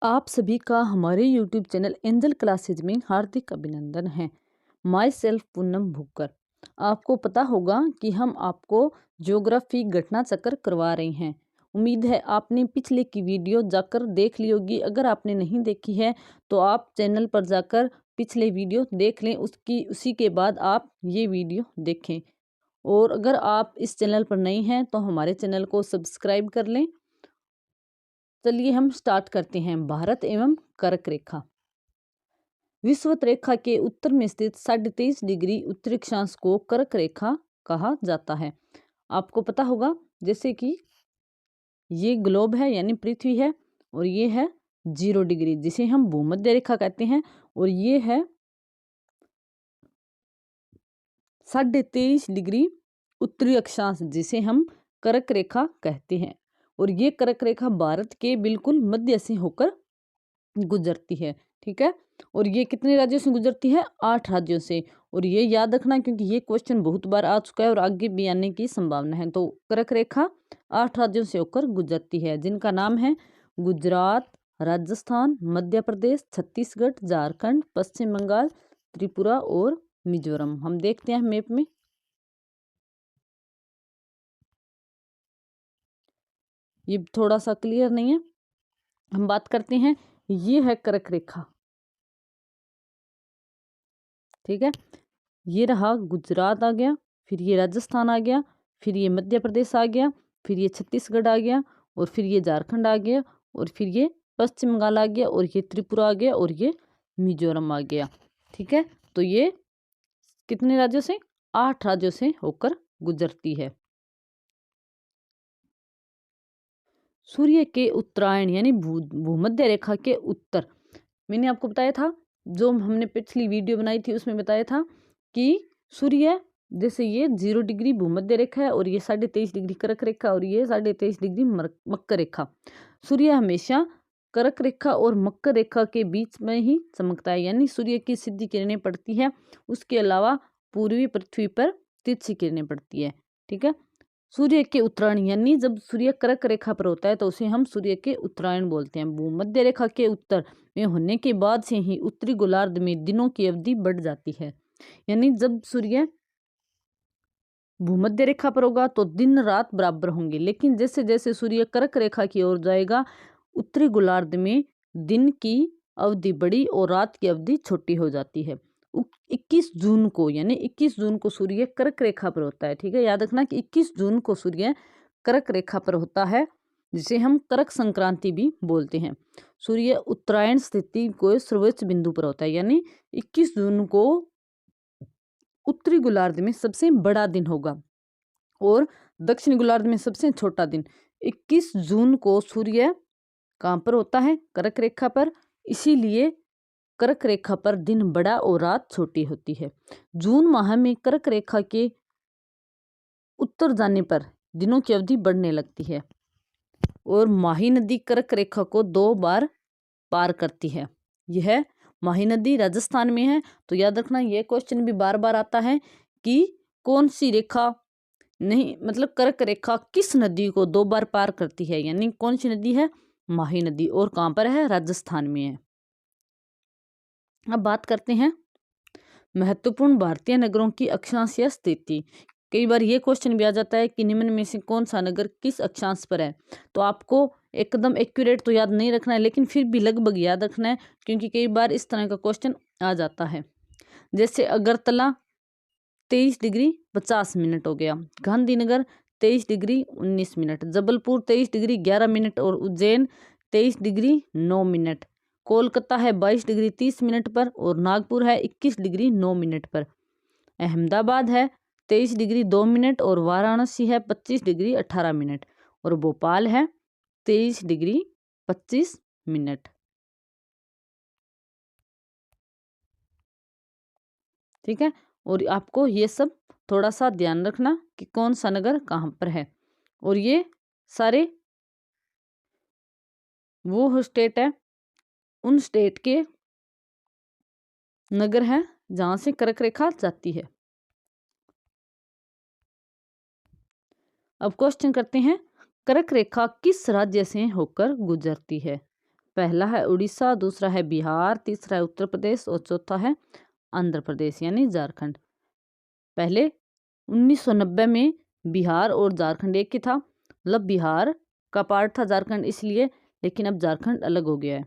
आप सभी का हमारे YouTube चैनल एंजल क्लासेज में हार्दिक अभिनंदन है। Myself Poonam Bhukkar. आपको पता होगा कि हम आपको ज्योग्राफी घटना चक्र करवा रहे हैं। उम्मीद है आपने पिछले की वीडियो जाकर देख ली होगी। अगर आपने नहीं देखी है तो आप चैनल पर जाकर पिछले वीडियो देख लें, उसी के बाद आप ये वीडियो देखें। और अगर आप इस चैनल पर नए हैं तो हमारे चैनल को सब्सक्राइब कर लें। चलिए हम स्टार्ट करते हैं। भारत एवं कर्क रेखा। विषुवत रेखा के उत्तर में स्थित 23.5 डिग्री उत्तरी अक्षांश को कर्क रेखा कहा जाता है। आपको पता होगा जैसे कि ये ग्लोब है यानी पृथ्वी है, और ये है 0 डिग्री जिसे हम भूमध्य रेखा कहते हैं, और ये है 23.5 डिग्री उत्तरी अक्षांश जिसे हम कर्क रेखा कहते हैं। और ये कर्क रेखा भारत के बिल्कुल मध्य से होकर गुजरती है। ठीक है, और ये कितने राज्यों से गुजरती है? 8 राज्यों से। और ये याद रखना क्योंकि ये क्वेश्चन बहुत बार आ चुका है और आगे भी आने की संभावना है। तो कर्क रेखा 8 राज्यों से होकर गुजरती है, जिनका नाम है गुजरात, राजस्थान, मध्य प्रदेश, छत्तीसगढ़, झारखंड, पश्चिम बंगाल, त्रिपुरा और मिजोरम। हम देखते हैं मैप में। ये थोड़ा सा क्लियर नहीं है, हम बात करते हैं। ये है कर्क रेखा। ठीक है, ये रहा गुजरात आ गया, फिर ये राजस्थान आ गया, फिर ये मध्य प्रदेश आ गया, फिर ये छत्तीसगढ़ आ गया, और फिर ये झारखंड आ गया, और फिर ये पश्चिम बंगाल आ गया, और ये त्रिपुरा आ गया, और ये मिजोरम आ गया। ठीक है, तो ये कितने राज्यों से? 8 राज्यों से होकर गुजरती है। सूर्य के उत्तरायण यानी भूमध्य रेखा के उत्तर, मैंने आपको बताया था, जो हमने पिछली वीडियो बनाई थी उसमें बताया था कि सूर्य जैसे ये 0 डिग्री भूमध्य रेखा है, और ये 23.5 डिग्री कर्क रेखा, और ये 23.5 डिग्री मकर रेखा। सूर्य हमेशा कर्क रेखा और मकर रेखा के बीच में ही चमकता है, यानी सूर्य की सीधी किरणें पड़ती है, उसके अलावा पूर्वी पृथ्वी पर तिरछी किरणें पड़ती है। ठीक है, सूर्य के उत्तरायण यानी जब सूर्य कर्क रेखा पर होता है तो उसे हम सूर्य के उत्तरायण बोलते हैं। भूमध्य रेखा के उत्तर में होने के बाद से ही उत्तरी गोलार्ध में दिनों की अवधि बढ़ जाती है। यानी जब सूर्य भूमध्य रेखा पर होगा तो दिन रात बराबर होंगे, लेकिन जैसे जैसे सूर्य कर्क रेखा की ओर जाएगा उत्तरी गोलार्ध में दिन की अवधि बड़ी और रात की अवधि छोटी हो जाती है। 21 जून को यानी 21 जून को सूर्य कर्क रेखा पर होता है। ठीक है, याद रखना कि 21 जून को सूर्य कर्क रेखा पर होता है, जिसे हम कर्क संक्रांति भी बोलते हैं। सूर्य उत्तरायण स्थिति को सर्वोच्च बिंदु पर होता है, यानी 21 जून को उत्तरी गोलार्ध में सबसे बड़ा दिन होगा और दक्षिणी गोलार्ध में सबसे छोटा दिन। 21 जून को सूर्य कहाँ पर होता है? कर्क रेखा पर। इसीलिए कर्क रेखा पर दिन बड़ा और रात छोटी होती है। जून माह में कर्क रेखा के उत्तर जाने पर दिनों की अवधि बढ़ने लगती है, और माही नदी कर्क रेखा को 2 बार पार करती है। यह माही नदी राजस्थान में है। तो याद रखना, यह क्वेश्चन भी बार बार आता है कि कौन सी रेखा नहीं, मतलब कर्क रेखा किस नदी को 2 बार पार करती है, यानी कौन सी नदी है? माही नदी। और कहाँ पर है? राजस्थान में है। अब बात करते हैं महत्वपूर्ण भारतीय नगरों की अक्षांशीय स्थिति। कई बार ये क्वेश्चन भी आ जाता है कि निम्न में से कौन सा नगर किस अक्षांश पर है। तो आपको एकदम एक्यूरेट तो याद नहीं रखना है, लेकिन फिर भी लगभग याद रखना है, क्योंकि कई बार इस तरह का क्वेश्चन आ जाता है। जैसे अगरतला 23 डिग्री 50 मिनट हो गया, Gandhinagar 23 degree 19 minute, Jabalpur 23 degree 11 minute, और उज्जैन 23 डिग्री 9 मिनट। कोलकाता है 22 डिग्री 30 मिनट पर, और नागपुर है 21 डिग्री 9 मिनट पर। अहमदाबाद है 23 डिग्री 2 मिनट, और वाराणसी है 25 डिग्री 18 मिनट, और भोपाल है 23 डिग्री 25 मिनट। ठीक है, और आपको ये सब थोड़ा सा ध्यान रखना कि कौन सा नगर कहाँ पर है। और ये सारे वो स्टेट है, उन स्टेट के नगर हैं जहाँ से कर्क रेखा जाती है। अब क्वेश्चन करते हैं, कर्क रेखा किस राज्य से होकर गुजरती है? पहला है उड़ीसा, दूसरा है बिहार, तीसरा है उत्तर प्रदेश और चौथा है आंध्र प्रदेश यानी झारखंड। पहले 1990 में बिहार और झारखंड एक ही था, मतलब बिहार का पार्ट था झारखंड इसलिए, लेकिन अब झारखंड अलग हो गया है,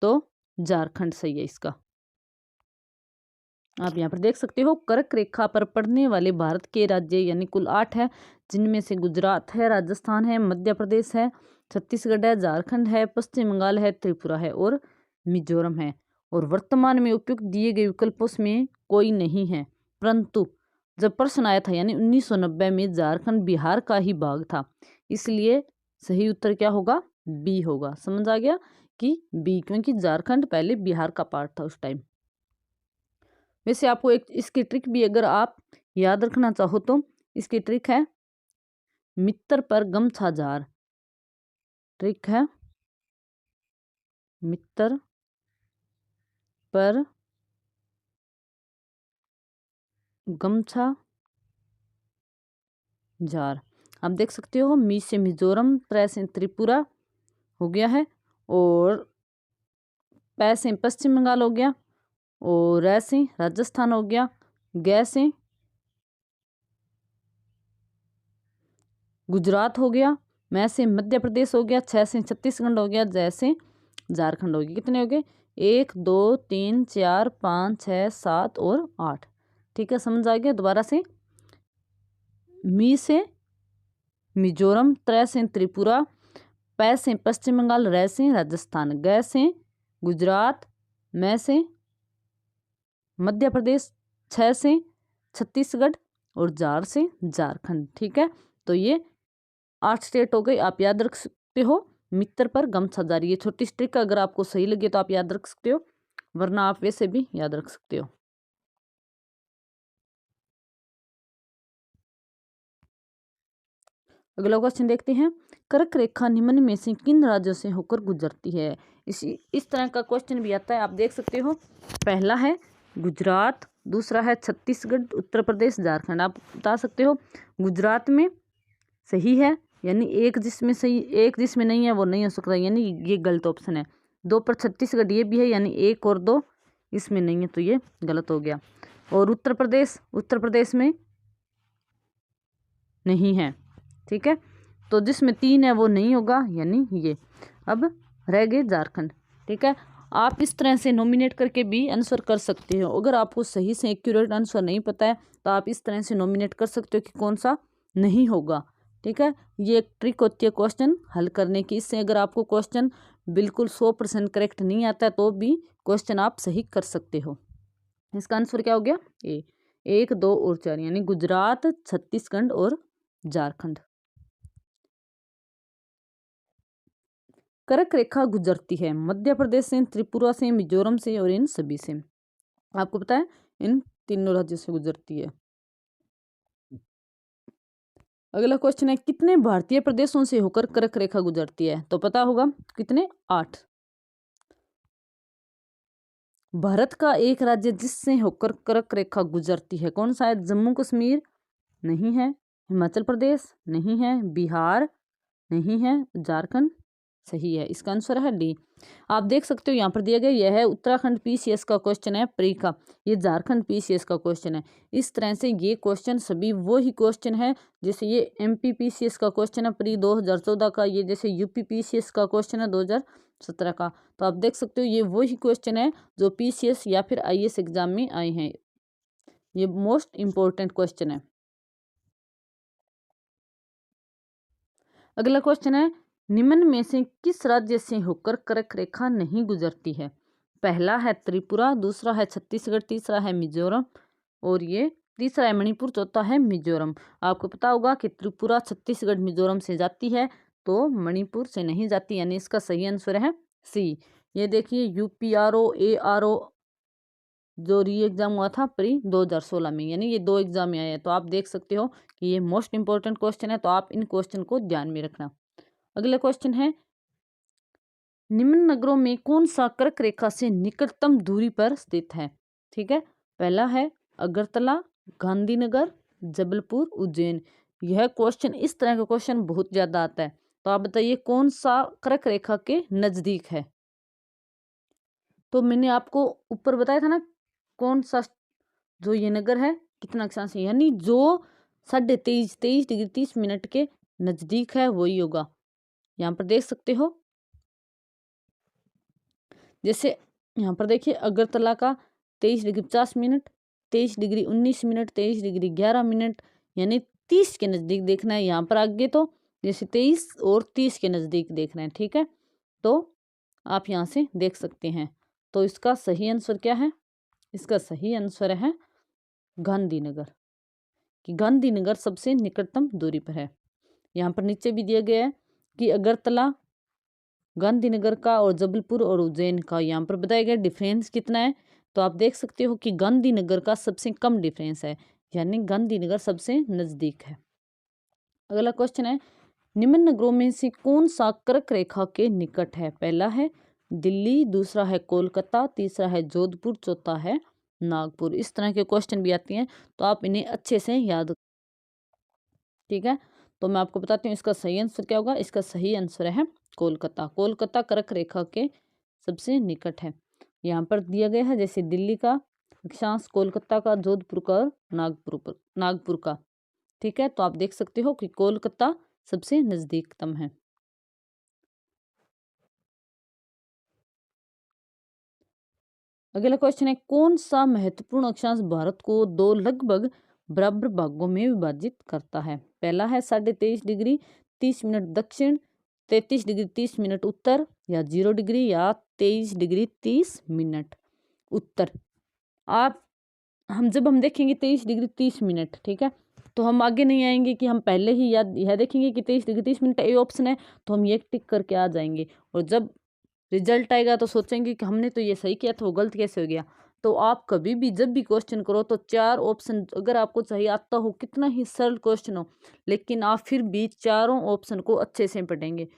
तो झारखंड सही है इसका। आप यहाँ पर देख सकते हो कर्क रेखा पर पड़ने वाले भारत के राज्य यानी कुल 8 है, जिनमें से गुजरात है, राजस्थान है, मध्य प्रदेश है, छत्तीसगढ़ है, झारखंड है, पश्चिम बंगाल है, त्रिपुरा है और मिजोरम है। और वर्तमान में उपयुक्त दिए गए विकल्पों में कोई नहीं है, परंतु जब प्रश्न आया था यानी 1990 में झारखंड बिहार का ही भाग था, इसलिए सही उत्तर क्या होगा, बी होगा। समझ आ गया कि बी, क्योंकि झारखंड पहले बिहार का पार्ट था उस टाइम। वैसे आपको एक इसकी ट्रिक भी अगर आप याद रखना चाहो तो इसकी ट्रिक है मित्र पर गमछा जार। ट्रिक है मित्र पर गमछा जार। आप देख सकते हो मी से मिजोरम, त्रै से त्रिपुरा हो गया है, और पै से पश्चिम बंगाल हो गया, और रै से राजस्थान हो गया, गै से गुजरात हो गया, मैं से मध्य प्रदेश हो गया, छः से छत्तीसगढ़ हो गया, जै से झारखंड हो गया। कितने हो गए, 1 2 3 4 5 6 7 और 8। ठीक है, समझ आ गया। दोबारा से मी से मिजोरम, त्रै से त्रिपुरा, पै से पश्चिम बंगाल, रै से राजस्थान, गै से गुजरात, मैं से मध्य प्रदेश, छः से छत्तीसगढ़ और जार से झारखंड। ठीक है, तो ये 8 स्टेट हो गई। आप याद रख सकते हो मित्र पर गमछा जार। ये छोटी ट्रिक अगर आपको सही लगे तो आप याद रख सकते हो, वरना आप वैसे भी याद रख सकते हो। अगला क्वेश्चन देखते हैं, कर्क रेखा निम्न में से किन राज्यों से होकर गुजरती है। इस तरह का क्वेश्चन भी आता है, आप देख सकते हो। पहला है गुजरात, दूसरा है छत्तीसगढ़, उत्तर प्रदेश, झारखंड। आप बता सकते हो गुजरात में सही है, यानी एक जिसमें सही, एक जिसमें नहीं है वो नहीं हो सकता, यानी ये गलत ऑप्शन है। 2 पर छत्तीसगढ़ ये भी है, यानी 1 और 2 इसमें नहीं है, तो ये गलत हो गया। और उत्तर प्रदेश में नहीं है। ठीक है, तो जिसमें 3 है वो नहीं होगा, यानी ये। अब रह गए झारखंड। ठीक है, आप इस तरह से नॉमिनेट करके भी आंसर कर सकते हो। अगर आपको सही से एक्यूरेट आंसर नहीं पता है तो आप इस तरह से नॉमिनेट कर सकते हो कि कौन सा नहीं होगा। ठीक है, ये एक ट्रिक होती है क्वेश्चन हल करने की। इससे अगर आपको क्वेश्चन बिल्कुल 100% करेक्ट नहीं आता है तो भी क्वेश्चन आप सही कर सकते हो। इसका आंसर क्या हो गया, ए। 1 2 और 4 यानी गुजरात, छत्तीसगढ़ और झारखंड। कर्क रेखा गुजरती है मध्य प्रदेश से, त्रिपुरा से, मिजोरम से और इन सभी से। आपको पता है इन तीनों राज्यों से गुजरती है। अगला क्वेश्चन है, कितने भारतीय प्रदेशों से होकर कर्क रेखा गुजरती है। तो पता होगा कितने, 8। भारत का एक राज्य जिससे होकर कर्क रेखा गुजरती है कौन सा है। जम्मू कश्मीर नहीं है, हिमाचल प्रदेश नहीं है, बिहार नहीं है, झारखंड सही है। इसका आंसर है डी। आप देख सकते हो यहाँ पर दिया गया, यह है उत्तराखंड पीसीएस का क्वेश्चन है प्री का, ये झारखंड पीसीएस का क्वेश्चन है। इस तरह से ये क्वेश्चन सभी वो ही क्वेश्चन है, जैसे ये एमपी पीसीएस का क्वेश्चन है प्री 2014 का, ये जैसे यूपी पीसीएस का क्वेश्चन है 2017 का। तो आप देख सकते हो ये वो ही क्वेश्चन है जो पीसीएस या फिर आईएएस एग्जाम में आए हैं। ये मोस्ट इंपॉर्टेंट क्वेश्चन है। अगला क्वेश्चन है, निम्न में से किस राज्य से होकर कर्क रेखा नहीं गुजरती है। पहला है त्रिपुरा, दूसरा है छत्तीसगढ़, तीसरा है मिजोरम और ये तीसरा है मणिपुर, चौथा है मिजोरम। आपको पता होगा कि त्रिपुरा छत्तीसगढ़ मिजोरम से जाती है तो मणिपुर से नहीं जाती, यानी इसका सही आंसर है सी। ये देखिए यूपीआरओ एआरओ जो री एग्जाम हुआ था प्री 2016 में, यानी ये 2 एग्जाम में आए हैं। तो आप देख सकते हो कि ये मोस्ट इंपॉर्टेंट क्वेश्चन है, तो आप इन क्वेश्चन को ध्यान में रखना। अगला क्वेश्चन है, निम्न नगरों में कौन सा कर्क रेखा से निकटतम दूरी पर स्थित है। ठीक है, पहला है अगरतला, गांधीनगर, जबलपुर, उज्जैन। यह क्वेश्चन, इस तरह का क्वेश्चन बहुत ज्यादा आता है। तो आप बताइए कौन सा कर्क रेखा के नजदीक है। तो मैंने आपको ऊपर बताया था ना कौन सा जो ये नगर है कितना अक्षांश है, यानी जो 23:23 के नजदीक है वही होगा। यहाँ पर देख सकते हो, जैसे यहाँ पर देखिए अगरतला का 23:50, 23:19, 23:11, यानी 30 के नजदीक देखना है। यहाँ पर आगे तो जैसे 23 और 30 के नजदीक देखना है, ठीक है। तो आप यहाँ से देख सकते हैं। तो इसका सही आंसर क्या है? इसका सही आंसर है गांधीनगर, कि गांधीनगर सबसे निकटतम दूरी पर है। यहाँ पर नीचे भी दिया गया है कि अगरतला, गांधीनगर का और जबलपुर और उज्जैन का यहाँ पर बताया गया डिफरेंस कितना है। तो आप देख सकते हो कि गांधीनगर का सबसे कम डिफरेंस है, यानी गांधीनगर सबसे नजदीक है। अगला क्वेश्चन है, निम्न नगरों में से कौन सा कर्क रेखा के निकट है? पहला है दिल्ली, दूसरा है कोलकाता, तीसरा है जोधपुर, चौथा है नागपुर। इस तरह के क्वेश्चन भी आते हैं, तो आप इन्हें अच्छे से याद, ठीक है। तो मैं आपको बताती हूँ इसका सही आंसर क्या होगा। इसका सही आंसर है कोलकाता। कोलकाता कर्क रेखा के सबसे निकट है। यहाँ पर दिया गया है जैसे दिल्ली का अक्षांश, कोलकाता का, जोधपुर का, नागपुर का, ठीक है। तो आप देख सकते हो कि कोलकाता सबसे नजदीकतम है। अगला क्वेश्चन है, कौन सा महत्वपूर्ण अक्षांश भारत को दो लगभग बराबर भागों में विभाजित करता है? पहला है 23:30 दक्षिण, 33:30 उत्तर, या 0 या 23:30 उत्तर। आप जब हम देखेंगे 23:30, ठीक है, तो हम आगे नहीं आएंगे कि हम पहले ही याद यह देखेंगे कि 23:30 ए ऑप्शन है, तो हम ये टिक करके आ जाएंगे। और जब रिजल्ट आएगा तो सोचेंगे कि हमने तो ये सही किया था, वो गलत कैसे हो गया। तो आप कभी भी जब भी क्वेश्चन करो तो 4 ऑप्शन अगर आपको चाहिए, आता हो कितना ही सरल क्वेश्चन हो, लेकिन आप फिर भी चारों ऑप्शन को अच्छे से पढ़ेंगे,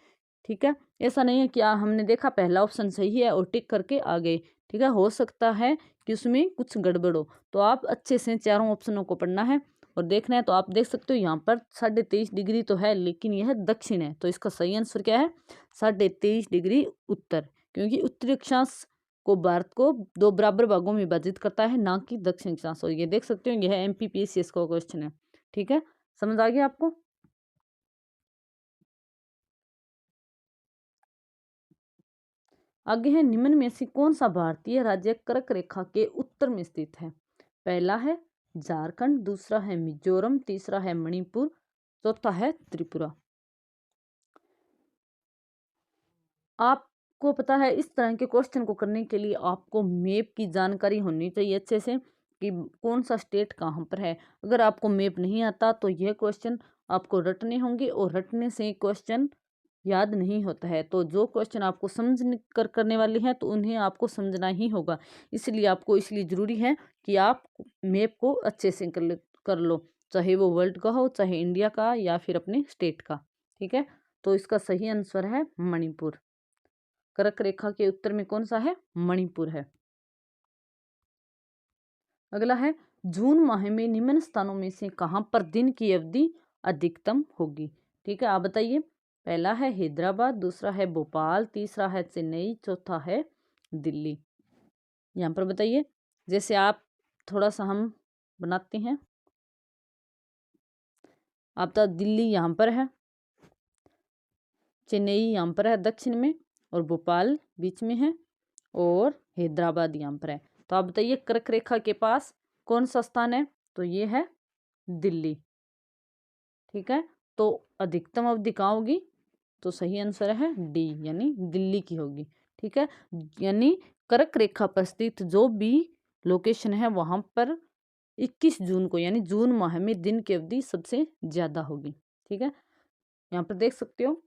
ठीक है। ऐसा नहीं है कि हमने देखा पहला ऑप्शन सही है और टिक करके आ गए, ठीक है। हो सकता है कि उसमें कुछ गड़बड़ हो, तो आप अच्छे से चारों ऑप्शनों को पढ़ना है और देखना है। तो आप देख सकते हो यहाँ पर 23:30 तो है, लेकिन यह दक्षिण है, तो इसका सही आंसर क्या है? 23:30 उत्तर, क्योंकि उत्तरी अक्षांश को भारत को दो बराबर भागों में विभाजित करता है, ना कि दक्षिण अक्षांश। और ये देख सकते हो यह MPPCS का क्वेश्चन है, ठीक है। समझ आ गया आपको? आगे है, निम्न में से कौन सा भारतीय राज्य कर्क रेखा के उत्तर में स्थित है? पहला है झारखंड, दूसरा है मिजोरम, तीसरा है मणिपुर, चौथा है त्रिपुरा। आपको पता है इस तरह के क्वेश्चन को करने के लिए आपको मैप की जानकारी होनी चाहिए अच्छे से, कि कौन सा स्टेट कहाँ पर है। अगर आपको मैप नहीं आता तो यह क्वेश्चन आपको रटने होंगे, और रटने से क्वेश्चन याद नहीं होता है। तो जो क्वेश्चन आपको समझ कर करने वाले हैं तो उन्हें आपको समझना ही होगा। इसलिए ज़रूरी है कि आप मैप को अच्छे से कर लो, चाहे वो वर्ल्ड का हो, चाहे इंडिया का, या फिर अपने स्टेट का, ठीक है। तो इसका सही आंसर है मणिपुर। कर्क रेखा के उत्तर में कौन सा है? मणिपुर है। अगला है, जून माह में निम्न स्थानों में से कहां पर दिन की अवधि अधिकतम होगी? ठीक है, आप बताइए। पहला है हैदराबाद, दूसरा है भोपाल, तीसरा है चेन्नई, चौथा है दिल्ली। यहाँ पर बताइए। जैसे आप थोड़ा सा हम बनाते हैं। आप तो दिल्ली यहाँ पर है, चेन्नई यहाँ पर है दक्षिण में, और भोपाल बीच में है, और हैदराबाद यहाँ पर है। तो आप बताइए कर्क रेखा के पास कौन सा स्थान है? तो ये है दिल्ली, ठीक है। तो अधिकतम अवधि कहाँ होगी? तो सही आंसर है डी, यानी दिल्ली की होगी, ठीक है। यानी कर्क रेखा पर स्थित जो भी लोकेशन है वहां पर 21 जून को, यानी जून माह में दिन की अवधि सबसे ज्यादा होगी, ठीक है। यहाँ पर देख सकते हो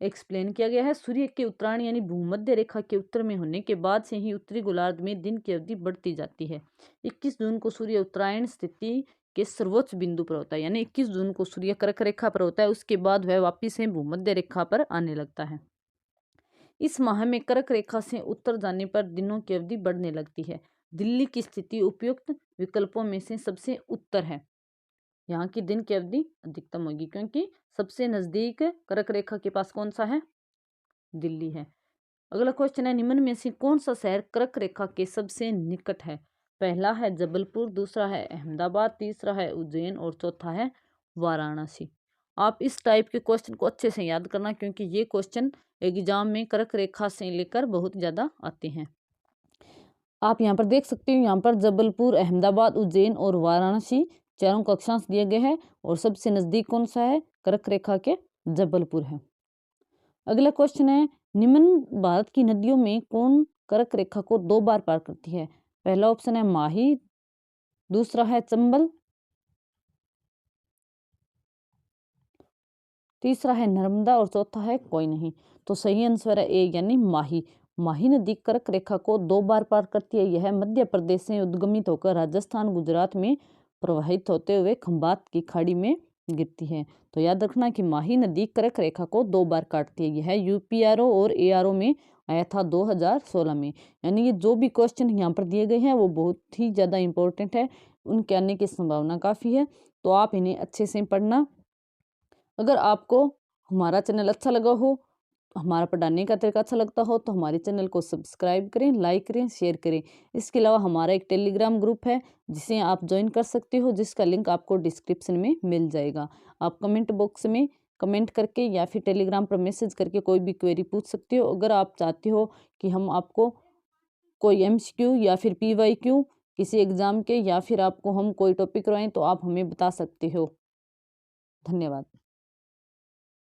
एक्सप्लेन किया गया है, सूर्य के उत्तरायण यानी भूमध्य रेखा के उत्तर में होने के बाद से ही उत्तरी गोलार्ध में दिन की अवधि बढ़ती जाती है। 21 जून को सूर्य उत्तरायण स्थिति के सर्वोच्च बिंदु पर होता है, यानी 21 जून को सूर्य कर्क रेखा पर होता है, उसके बाद वह वापिस से भूमध्य रेखा पर आने लगता है। इस माह में कर्क रेखा से उत्तर जाने पर दिनों की अवधि बढ़ने लगती है। दिल्ली की स्थिति उपयुक्त विकल्पों में से सबसे उत्तर है। यहाँ की दिन की अवधि अधिकतम होगी, क्योंकि सबसे नजदीक कर्क रेखा के पास कौन सा है? दिल्ली है। अगला क्वेश्चन है, निम्न में से कौन सा शहर कर्क रेखा के सबसे निकट है? पहला है जबलपुर, दूसरा है अहमदाबाद, तीसरा है उज्जैन और चौथा है वाराणसी। आप इस टाइप के क्वेश्चन को अच्छे से याद करना, क्योंकि ये क्वेश्चन एग्जाम में कर्क रेखा से लेकर बहुत ज़्यादा आते हैं। आप यहाँ पर देख सकते हो, यहाँ पर जबलपुर, अहमदाबाद, उज्जैन और वाराणसी चारों का अक्षांश दिए गए हैं और सबसे नज़दीक कौन सा है? कर्क रेखा के जबलपुर है। अगला क्वेश्चन है, निम्न भारत की नदियों में कौन कर्क रेखा को 2 बार पार करती है? पहला ऑप्शन है माही, दूसरा है चंबल, तीसरा है नर्मदा और चौथा है कोई नहीं। तो सही आंसर है ए यानी माही। माही नदी कर्क रेखा को 2 बार पार करती है। यह मध्य प्रदेश से उद्गमित होकर राजस्थान, गुजरात में प्रवाहित होते हुए खंबात की खाड़ी में गिरती है। तो याद रखना कि माही नदी कर्क रेखा को 2 बार काटती है। यह यूपीआरओ और एआरओ में आया था 2016 में। यानी ये जो भी क्वेश्चन यहाँ पर दिए गए हैं वो बहुत ही ज़्यादा इंपॉर्टेंट है, उनके आने की संभावना काफ़ी है। तो आप इन्हें अच्छे से पढ़ना। अगर आपको हमारा चैनल अच्छा लगा हो, हमारा पढ़ाने का तरीका अच्छा लगता हो, तो हमारे चैनल को सब्सक्राइब करें, लाइक करें, शेयर करें। इसके अलावा हमारा एक टेलीग्राम ग्रुप है जिसे आप ज्वाइन कर सकते हो, जिसका लिंक आपको डिस्क्रिप्शन में मिल जाएगा। आप कमेंट बॉक्स में कमेंट करके या फिर टेलीग्राम पर मैसेज करके कोई भी क्वेरी पूछ सकते हो। अगर आप चाहते हो कि हम आपको कोई एमसीक्यू या फिर पीवाईक्यू किसी एग्ज़ाम के, या फिर आपको हम कोई टॉपिक करवाएं, तो आप हमें बता सकते हो। धन्यवाद।